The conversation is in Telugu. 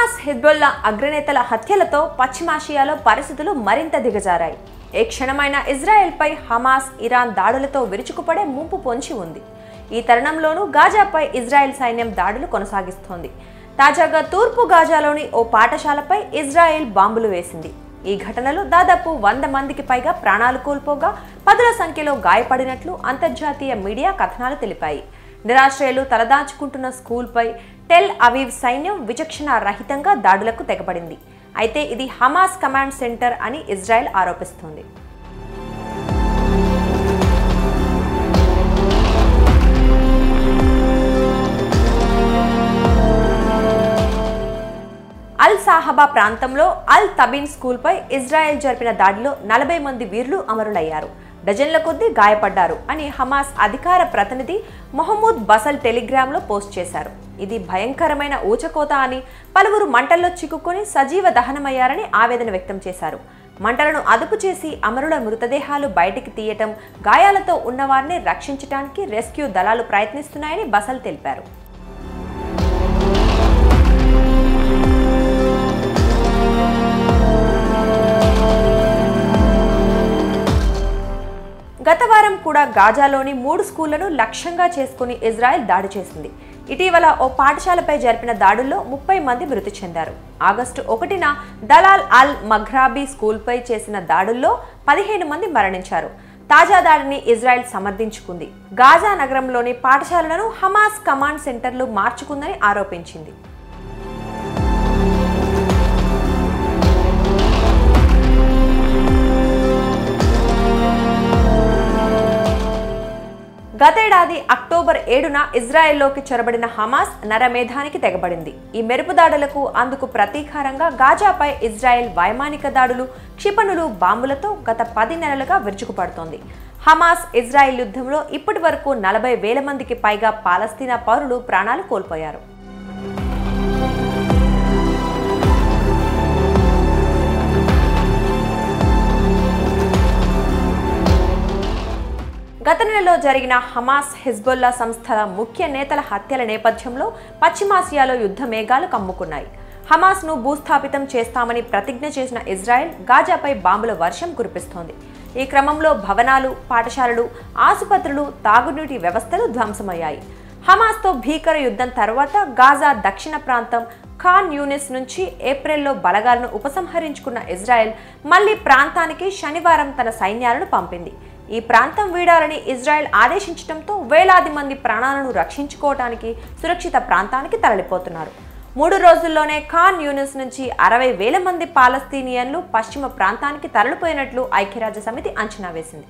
హమాస్ హిజ్బుల్లా అగ్రనేతల హత్యలతో పశ్చిమాసియాలో పరిస్థితులు మరింత దిగజారాయి. ఏ క్షణమైన ఇజ్రాయెల్పై హమాస్, ఇరాన్ దాడులతో విరుచుకుపడే ముంపు పొంచి ఉంది. ఈ తరుణంలోనూ గాజాపై ఇజ్రాయెల్ సైన్యం దాడులు కొనసాగిస్తోంది. తాజాగా తూర్పు గాజాలోని ఓ పాఠశాలపై ఇజ్రాయెల్ బాంబులు వేసింది. ఈ ఘటనలో దాదాపు 100 మందికి పైగా ప్రాణాలు కోల్పోగా 10ల సంఖ్యలో గాయపడినట్లు అంతర్జాతీయ మీడియా కథనాలు తెలిపాయి. నిరాశ్రయులు తలదాచుకుంటున్న స్కూల్పై టెల్ అవీవ్ సైన్యం విచక్షణ రహితంగా దాడులకు తెగబడింది. అయితే ఇది హమాస్ కమాండ్ సెంటర్ అని ఇజ్రాయెల్ ఆరోపిస్తోంది. అల్ సాహబా ప్రాంతంలో అల్ తబీన్ స్కూల్పై ఇజ్రాయెల్ జరిపిన దాడిలో 40 మంది వీరులు అమరులయ్యారు, డజన్ల కొద్దీ గాయపడ్డారు అని హమాస్ అధికార ప్రతినిధి మొహమ్మద్ బసల్ టెలిగ్రామ్లో పోస్ట్ చేశారు. ఇది భయంకరమైన ఊచకోత అని, పలువురు మంటల్లో చిక్కుకొని సజీవ దహనమయ్యారని ఆవేదన వ్యక్తం చేశారు. మంటలను అదుపు చేసి అమరుల మృతదేహాలు బయటికి తీయటం, గాయాలతో ఉన్నవారిని రక్షించడానికి రెస్క్యూ దళాలు ప్రయత్నిస్తున్నాయని బసల్ తెలిపారు. గత వారం కూడా గాజాలోని 3 స్కూళ్లను లక్ష్యంగా చేసుకుని ఇజ్రాయెల్ దాడి చేసింది. ఇటీవల ఓ పాఠశాలపై జరిపిన దాడుల్లో 30 మంది మృతి చెందారు. ఆగస్టు 1న దలాల్ అల్ మఘ్రాబీ స్కూల్పై చేసిన దాడుల్లో 15 మంది మరణించారు. తాజా దాడిని ఇజ్రాయెల్ సమర్థించుకుంది. గాజా నగరంలోని పాఠశాలలను హమాస్ కమాండ్ సెంటర్లు మార్చుకుందని ఆరోపించింది. గతేడాది అక్టోబర్ 7న ఇజ్రాయెల్లోకి చొరబడిన హమాస్ నరమేధానికి తెగబడింది. ఈ మెరుపు దాడులకు అందుకు ప్రతీకారంగా గాజాపై ఇజ్రాయెల్ వైమానిక దాడులు, క్షిపణులు, బాంబులతో గత 10 నెలలుగా విరుచుకుపడుతోంది. హమాస్ ఇజ్రాయెల్ యుద్ధంలో ఇప్పటి వరకు 40,000 మందికి పైగా పాలస్తీనా పౌరులు ప్రాణాలు కోల్పోయారు. గత నెలలో జరిగిన హమాస్, హిజ్బుల్లా సంస్థల ముఖ్య నేతల హత్యల నేపథ్యంలో పశ్చిమాసియాలో యుద్ధ మేఘాలు కమ్ముకున్నాయి. హమాస్ను భూస్థాపితం చేస్తామని ప్రతిజ్ఞ చేసిన ఇజ్రాయెల్ గాజాపై బాంబుల వర్షం కురిపిస్తోంది. ఈ క్రమంలో భవనాలు, పాఠశాలలు, ఆసుపత్రులు, తాగునీటి వ్యవస్థలు ధ్వంసమయ్యాయి. హమాస్తో భీకర యుద్ధం తర్వాత గాజా దక్షిణ ప్రాంతం ఖాన్ యూనిస్ నుంచి ఏప్రిల్లో బలగాలను ఉపసంహరించుకున్న ఇజ్రాయెల్ మళ్లీ ప్రాంతానికి శనివారం తన సైన్యాలను పంపింది. ఈ ప్రాంతం వీడాలని ఇజ్రాయెల్ ఆదేశించడంతో వేలాది మంది ప్రాణాలను రక్షించుకోవడానికి సురక్షిత ప్రాంతానికి తరలిపోతున్నారు. 3 రోజుల్లోనే ఖాన్ యూనిస్ నుంచి 60,000 మంది పాలస్తీనియన్లు పశ్చిమ ప్రాంతానికి తరలిపోయినట్లు ఐక్యరాజ్య సమితి అంచనా వేసింది.